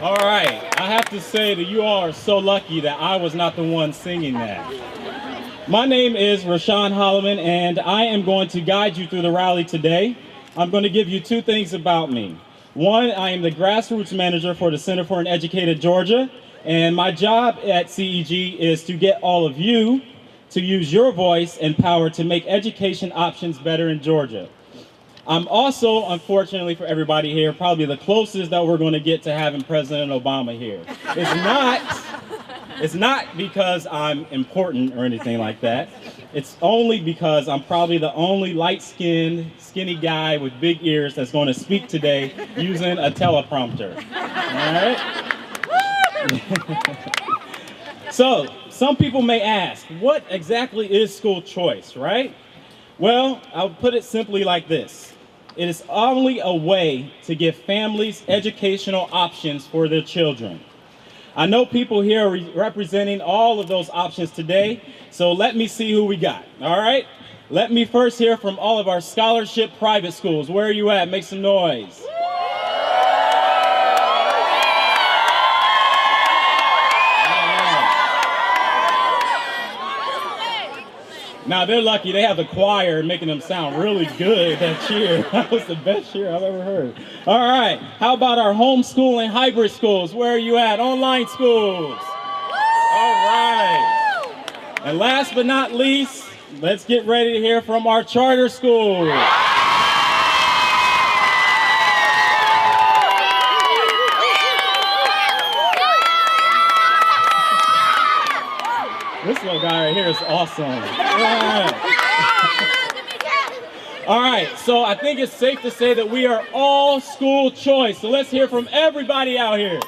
All right, I have to say that you all are so lucky that I was not the one singing that. My name is Rashawn Holloman, and I am going to guide you through the rally today. I'm going to give you two things about me. One, I am the grassroots manager for the Center for an Educated Georgia, and my job at CEG is to get all of you to use your voice and power to make education options better in Georgia. I'm also, unfortunately for everybody here, probably the closest that we're going to get to having President Obama here. It's not because I'm important or anything like that. It's only because I'm probably the only light-skinned, skinny guy with big ears that's going to speak today using a teleprompter. All right? So, some people may ask, what exactly is school choice, right? Well, I'll put it simply like this. It is only a way to give families educational options for their children. I know people here are representing all of those options today, so let me see who we got, all right? Let me first hear from all of our scholarship private schools. Where are you at? Make some noise. Now, they're lucky. They have the choir making them sound really good, that cheer. That was the best cheer I've ever heard. All right. How about our homeschooling hybrid schools? Where are you at? Online schools. All right. And last but not least, let's get ready to hear from our charter schools. This little guy right here is awesome. Yeah. All right, so I think it's safe to say that we are all school choice. So let's hear from everybody out here.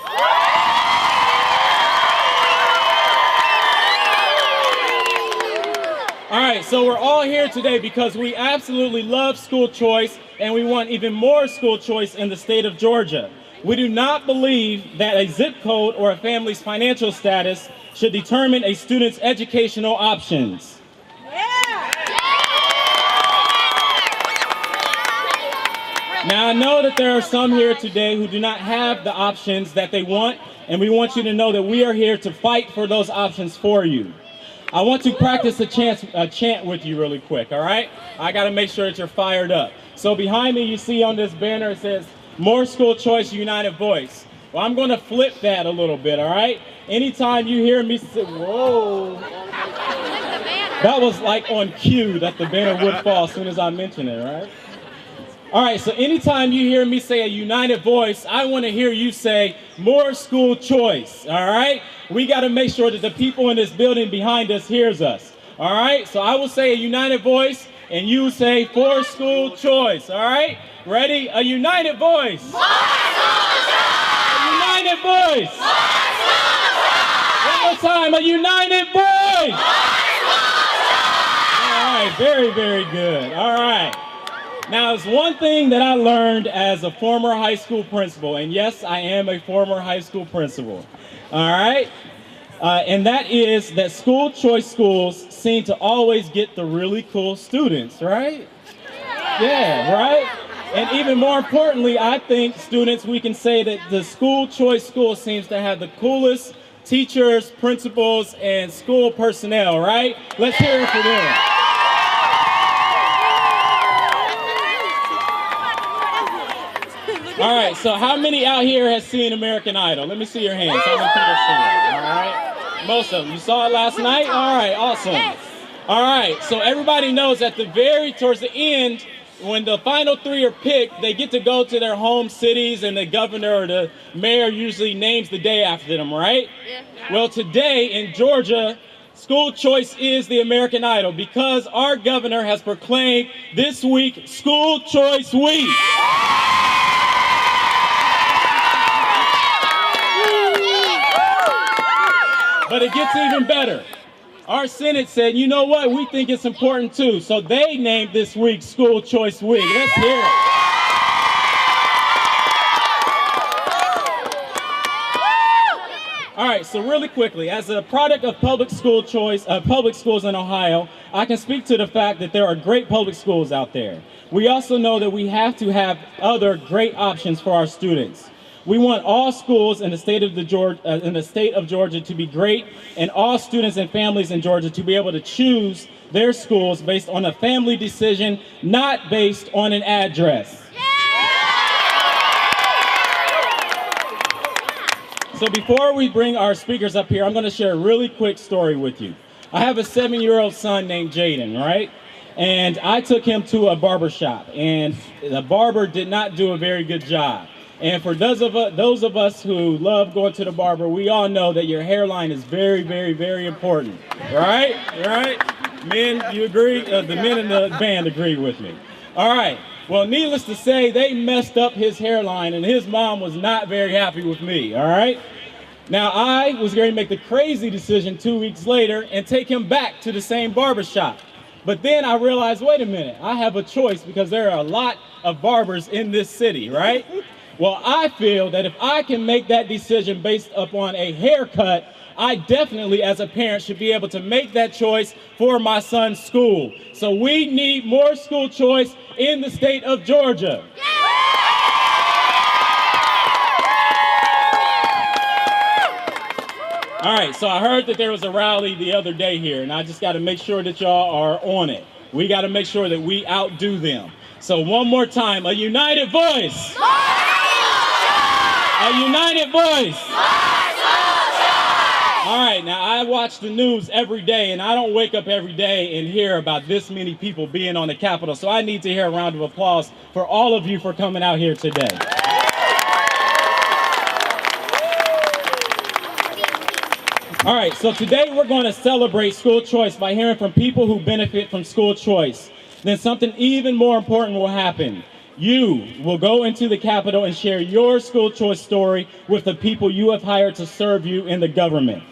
All right, so we're all here today because we absolutely love school choice and we want even more school choice in the state of Georgia. We do not believe that a zip code or a family's financial status should determine a student's educational options. Now, I know that there are some here today who do not have the options that they want, and we want you to know that we are here to fight for those options for you. I want to practice a chant with you really quick, all right? I got to make sure that you're fired up. So behind me, you see on this banner, it says, More School Choice, United Voice. Well, I'm going to flip that a little bit, all right? Anytime you hear me say, whoa. That was like on cue that the banner would fall as soon as I mention it, right? All right, so anytime you hear me say a united voice, I want to hear you say more school choice, all right? We got to make sure that the people in this building behind us hears us, all right? So I will say a united voice, and you say for school choice, all right? Ready? A united voice. More school choice. A united voice. More school choice. One more time, a united voice. More school choice. All right, very, very good. All right. Now, there's one thing that I learned as a former high school principal, and yes, I am a former high school principal, all right? And that is that school choice schools seem to always get the really cool students, right? Yeah, right? And even more importantly, I think students, we can say that the school choice school seems to have the coolest teachers, principals, and school personnel, right? Let's hear it for them. All right, so how many out here has seen American Idol? Let me see your hands. How many people have seen it? All right, most of them. You saw it last night? All right, awesome. All right, so everybody knows that towards the end, when the final three are picked, they get to go to their home cities, and the governor or the mayor usually names the day after them, right? Yeah. Well, today in Georgia, school choice is the American Idol because our governor has proclaimed this week School Choice Week. But it gets even better. Our Senate said, you know what, we think it's important too. So they named this week School Choice Week. Let's hear it. All right, so really quickly, as a product of public schools in Ohio, I can speak to the fact that there are great public schools out there. We also know that we have to have other great options for our students. We want all schools in the state of Georgia to be great, and all students and families in Georgia to be able to choose their schools based on a family decision, not based on an address. So before we bring our speakers up here, I'm going to share a really quick story with you. I have a 7-year-old son named Jaden, right? And I took him to a barber shop, and the barber did not do a very good job. And for those of us who love going to the barber, we all know that your hairline is very, very, very important, right? Right? Men, you agree? The men in the band agree with me. All right. Well, needless to say, they messed up his hairline, and his mom was not very happy with me, all right? Now, I was going to make the crazy decision 2 weeks later and take him back to the same barbershop. But then I realized, wait a minute, I have a choice because there are a lot of barbers in this city, right? Well, I feel that if I can make that decision based upon a haircut, I definitely, as a parent, should be able to make that choice for my son's school. So we need more school choice in the state of Georgia. All right, so I heard that there was a rally the other day here, and I just got to make sure that y'all are on it. We got to make sure that we outdo them. So one more time, a united voice. A united voice. All right, now I watch the news every day, and I don't wake up every day and hear about this many people being on the Capitol. So I need to hear a round of applause for all of you for coming out here today. All right, so today we're going to celebrate school choice by hearing from people who benefit from school choice. Then something even more important will happen. You will go into the Capitol and share your school choice story with the people you have hired to serve you in the government.